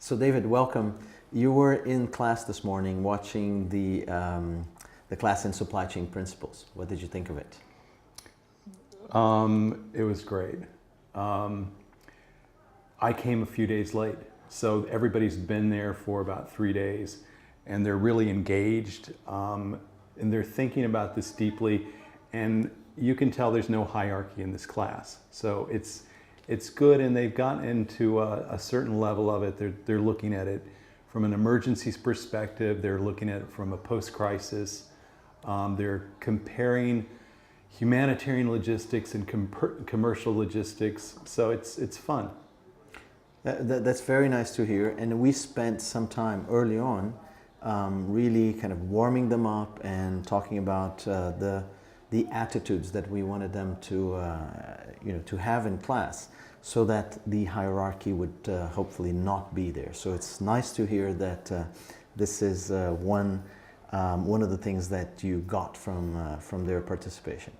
So David, welcome. You were in class this morning watching the class in supply chain principles. What did you think of it? It was great. I came a few days late, so everybody's been there for about 3 days, and they're really engaged, and they're thinking about this deeply, and you can tell there's no hierarchy in this class. So it's good, and they've gotten into a certain level of it. They're looking at it from an emergencies perspective. They're looking at it from a post-crisis. They're comparing humanitarian logistics and commercial logistics. So it's fun. That's very nice to hear. And we spent some time early on really kind of warming them up and talking about the attitudes that we wanted them to to have in class, so that the hierarchy would hopefully not be there. So it's nice to hear that this is one of the things that you got from their participation.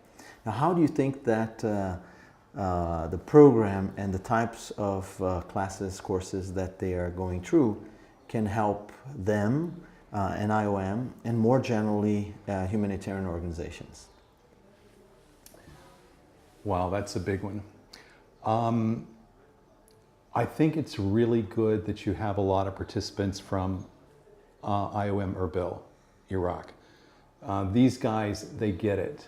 Now, how do you think that the program and the types of classes, courses that they are going through can help them and IOM, and more generally humanitarian organizations? Wow, that's a big one. I think it's really good that you have a lot of participants from IOM Erbil, Iraq. These guys, they get it.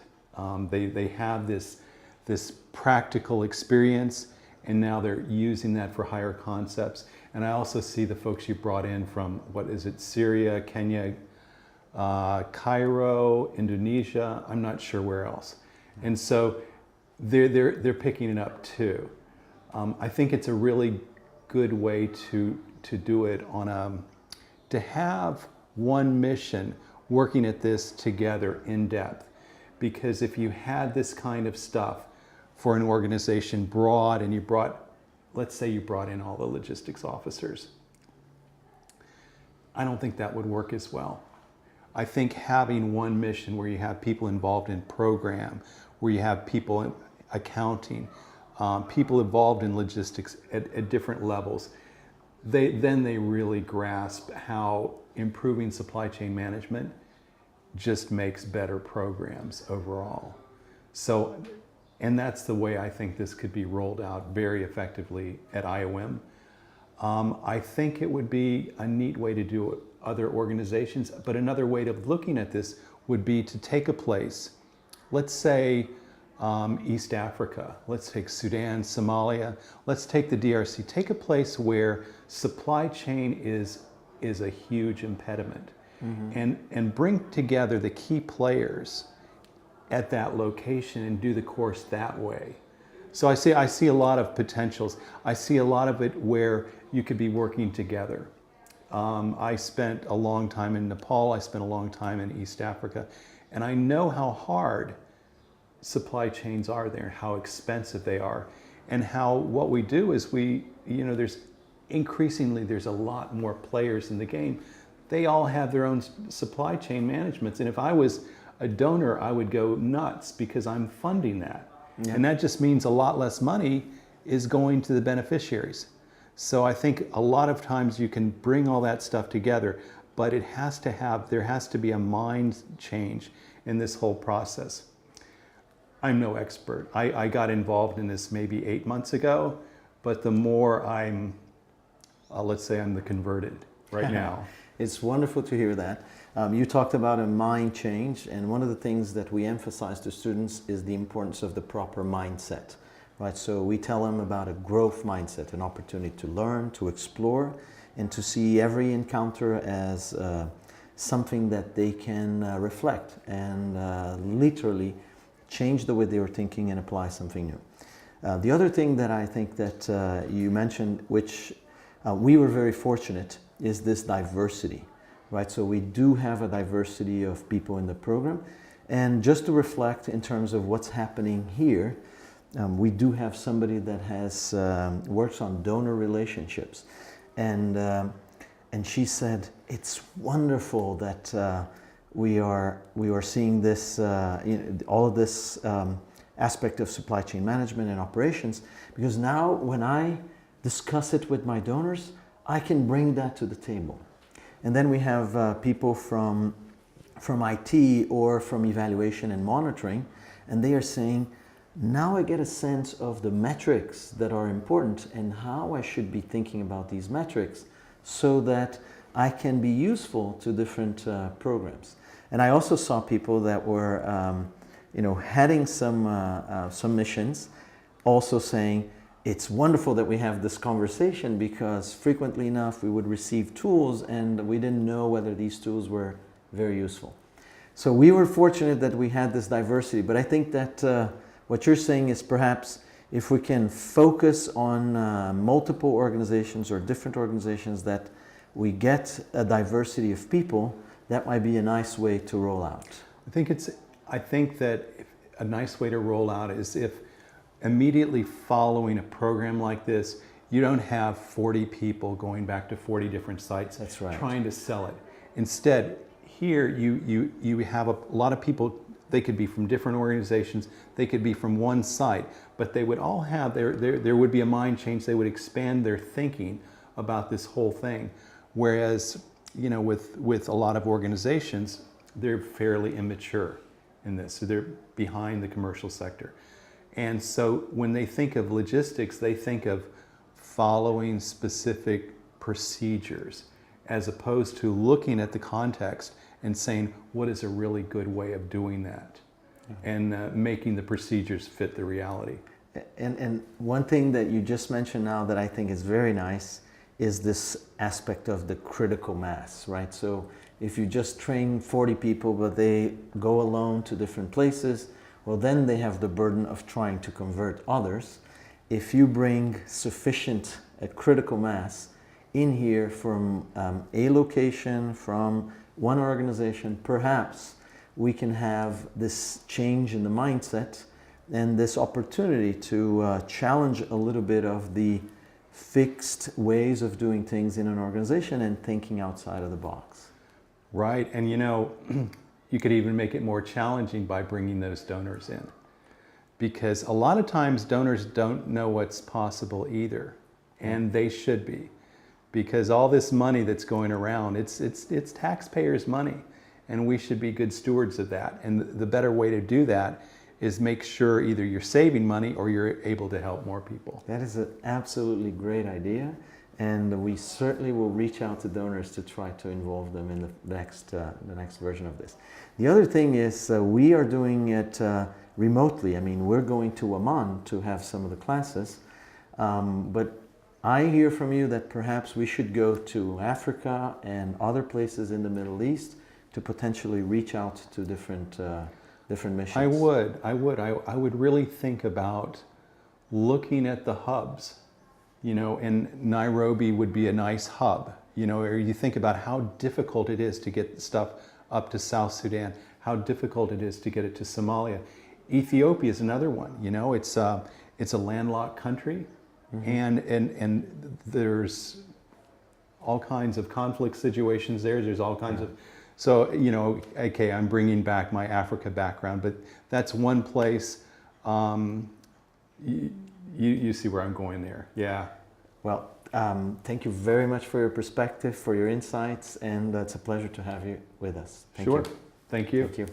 They have this practical experience, and now they're using that for higher concepts. And I also see the folks you brought in from, what is it, Syria, Kenya, Cairo, Indonesia, I'm not sure where else. And so they're picking it up too. I think it's a really good way to do it to have one mission working at this together in depth. Because if you had this kind of stuff for an organization broad, and let's say you brought in all the logistics officers, I don't think that would work as well. I think having one mission where you have people involved in program, where you have people in accounting, people involved in logistics at different levels, then they really grasp how improving supply chain management just makes better programs overall. So, and that's the way I think this could be rolled out very effectively at IOM. I think it would be a neat way to do it other organizations, but another way of looking at this would be to take a place, let's say East Africa, let's take Sudan, Somalia, let's take the DRC, take a place where supply chain is a huge impediment. Mm-hmm. and bring together the key players at that location and do the course that way. So I see a lot of potentials. I see a lot of it where you could be working together. I spent a long time in Nepal, I spent a long time in East Africa, and I know how hard supply chains are there, how expensive they are, and how what we do is there's a lot more players in the game. They all have their own supply chain managements, and if I was a donor, I would go nuts because I'm funding that. Yeah. And that just means a lot less money is going to the beneficiaries. So I think a lot of times you can bring all that stuff together, but there has to be a mind change in this whole process. I'm no expert. I got involved in this maybe 8 months ago, but the more let's say I'm the converted right now. It's wonderful to hear that. You talked about a mind change, and one of the things that we emphasize to students is the importance of the proper mindset, right? So we tell them about a growth mindset, an opportunity to learn, to explore, and to see every encounter as something that they can reflect and literally change the way they were thinking and apply something new. The other thing that I think that you mentioned, which we were very fortunate, is this diversity, right? So we do have a diversity of people in the program. And just to reflect in terms of what's happening here, we do have somebody that has works on donor relationships. And she said, it's wonderful that we are seeing this, all of this aspect of supply chain management and operations, because now when I discuss it with my donors, I can bring that to the table. And then we have people from IT or from evaluation and monitoring, and they are saying, now I get a sense of the metrics that are important and how I should be thinking about these metrics so that I can be useful to different programs. And I also saw people that were heading some missions also saying, it's wonderful that we have this conversation because frequently enough we would receive tools and we didn't know whether these tools were very useful. So we were fortunate that we had this diversity, but I think that what you're saying is perhaps if we can focus on multiple organizations or different organizations, that we get a diversity of people, that might be a nice way to roll out. I think that a nice way to roll out is if immediately following a program like this, you don't have 40 people going back to 40 different sites. That's right. Trying to sell it. Instead, here you have a lot of people. They could be from different organizations. They could be from one site, but they would all have there would be a mind change. They would expand their thinking about this whole thing. Whereas, with a lot of organizations, they're fairly immature in this. So they're behind the commercial sector. And so when they think of logistics, they think of following specific procedures as opposed to looking at the context and saying, what is a really good way of doing that? And making the procedures fit the reality. And one thing that you just mentioned now that I think is very nice is this aspect of the critical mass, right? So if you just train 40 people, but they go alone to different places, well, then they have the burden of trying to convert others. If you bring sufficient critical mass in here from a location, from one organization, perhaps we can have this change in the mindset and this opportunity to challenge a little bit of the fixed ways of doing things in an organization and thinking outside of the box. Right, and you could even make it more challenging by bringing those donors in. Because a lot of times donors don't know what's possible either, and they should be. Because all this money that's going around, it's taxpayers' money, and we should be good stewards of that. And the better way to do that is make sure either you're saving money or you're able to help more people. That is an absolutely great idea, and we certainly will reach out to donors to try to involve them in the next version of this. The other thing is we are doing it remotely. I mean, we're going to Oman to have some of the classes, but I hear from you that perhaps we should go to Africa and other places in the Middle East to potentially reach out to different missions. I would really think about looking at the hubs, and Nairobi would be a nice hub, or you think about how difficult it is to get stuff up to South Sudan, how difficult it is to get it to Somalia. Ethiopia is another one, it's a landlocked country. Mm-hmm. and there's all kinds of conflict situations there. There's all kinds of, so okay, I'm bringing back my Africa background, but that's one place. You see where I'm going there, yeah. Well, thank you very much for your perspective, for your insights, and it's a pleasure to have you with us. Sure. Thank you. Thank you.